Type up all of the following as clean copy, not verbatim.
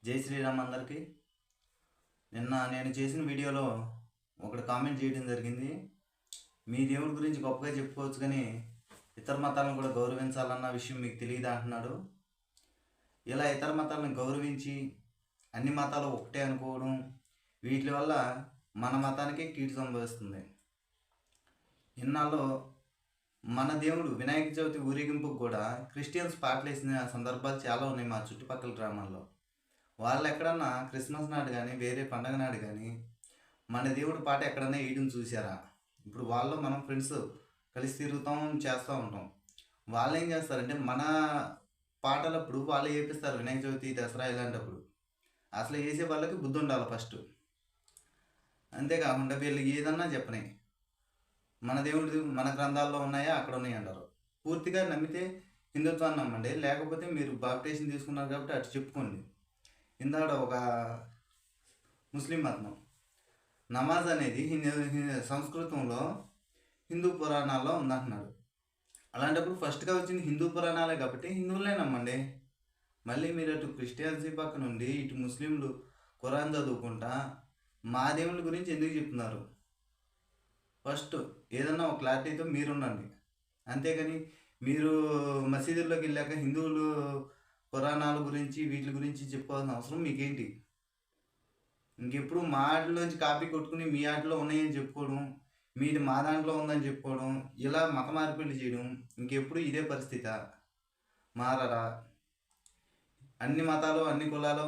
జై శ్రీరామ్ అందరికీ. నిన్న నేను చేసిన వీడియోలో ఒకటి కామెంట్ చేయడం జరిగింది. మీ దేవుడి గురించి గొప్పగా చెప్పుకోవచ్చు కానీ ఇతర మతాలను కూడా గౌరవించాలన్న విషయం మీకు తెలియదా అంటున్నాడు. ఇలా ఇతర మతాలను గౌరవించి అన్ని మతాలు ఒకటే అనుకోవడం, వీటి వల్ల మన మతానికే కీడు సంభవిస్తుంది. ఇన్నాళ్ళు మన దేవుడు వినాయక చవితి ఊరేగింపుకు కూడా క్రిస్టియన్స్ పాటలేసిన సందర్భాలు చాలా ఉన్నాయి మా చుట్టుపక్కల గ్రామాల్లో. వాళ్ళు ఎక్కడన్నా క్రిస్మస్ నాడు కానీ వేరే పండగ నాడు కానీ మన దేవుడి పాట ఎక్కడన్నా వేయడం చూసారా? ఇప్పుడు వాళ్ళు మనం ఫ్రెండ్స్ కలిసి తిరుగుతాం, చేస్తూ ఉంటాం. వాళ్ళు ఏం చేస్తారంటే మన పాటలప్పుడు వాళ్ళు వేపిస్తారు. వినాయక చవితి, దసరా ఇలాంటప్పుడు అసలు వేసే వాళ్ళకి బుద్ధి ఉండాలి ఫస్ట్. అంతేకాకుండా వీళ్ళు ఏదన్నా చెప్పని మన దేవుడి మన గ్రంథాల్లో ఉన్నాయా అక్కడ ఉన్నాయి అంటారు. పూర్తిగా నమ్మితే హిందుత్వాన్ని నమ్మండి, లేకపోతే మీరు బాప్టిజం తీసుకున్నారు కాబట్టి అటు చెప్పుకోండి. ఇందాక ఒక ముస్లిం మతం నమాజ్ అనేది సంస్కృతంలో హిందూ పురాణాల్లో ఉందంటున్నాడు. అలాంటప్పుడు ఫస్ట్గా వచ్చింది హిందూ పురాణాలే కాబట్టి హిందువులే నమ్మండి. మళ్ళీ మీరు అటు క్రిస్టియన్సీ పక్క నుండి ఇటు ముస్లింలు ఖురాన్ చదువుకుంటా మా దేవుళ్ళ గురించి ఎందుకు చెప్తున్నారు? ఫస్ట్ ఏదన్నా ఒక క్లారిటీతో మీరుండండి. అంతేగాని మీరు మసీదుల్లోకి వెళ్ళాక హిందువులు పురాణాల గురించి వీటి గురించి చెప్పుకోవాల్సిన అవసరం మీకేంటి? ఇంకెప్పుడు మా ఆటలోంచి కాపీ కొట్టుకుని మీ ఆటలో ఉన్నాయని చెప్పుకోవడం, మీది మా దాంట్లో ఉందని చెప్పుకోవడం, ఇలా మత మార్పిడి చేయడం ఇంకెప్పుడు ఇదే పరిస్థితి. మారరా? అన్ని మతాలు అన్ని కులాలు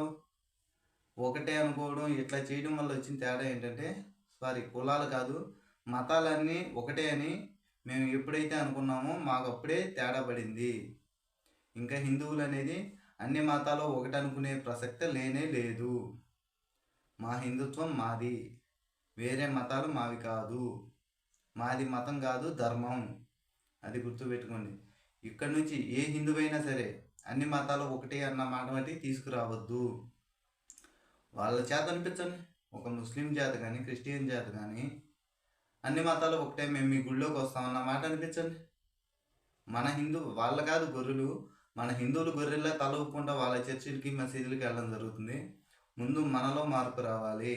ఒకటే అనుకోవడం, ఇట్లా చేయడం వల్ల వచ్చిన తేడా ఏంటంటే, కులాలు కాదు మతాలన్నీ ఒకటే అని మేము ఎప్పుడైతే అనుకున్నామో మాకు అప్పుడే తేడా పడింది. ఇంకా హిందువులు అనేది అన్ని మతాలు ఒకటి అనుకునే ప్రసక్తే లేనే లేదు. మా హిందుత్వం మాది, వేరే మతాలు మావి కాదు. మాది మతం కాదు, ధర్మం. అది గుర్తుపెట్టుకోండి. ఇక్కడి నుంచి ఏ హిందువైనా సరే అన్ని మతాలు ఒకటే అన్న మాట బట్టి తీసుకురావద్దు. వాళ్ళ చేత అనిపించండి, ఒక ముస్లిం చేత కానీ క్రిస్టియన్ చేత కానీ అన్ని మతాలు ఒకటే, మేము మీ గుళ్ళోకి వస్తామన్న మాట అనిపించండి. మన వాళ్ళ కాదు గొర్రెలు, మన హిందువులు గొర్రెల్లా తల ఊపుకుంటా వాళ్ళ చర్చిలకి మసీదులకి వెళ్ళడం జరుగుతుంది. ముందు మనలో మార్పు రావాలి.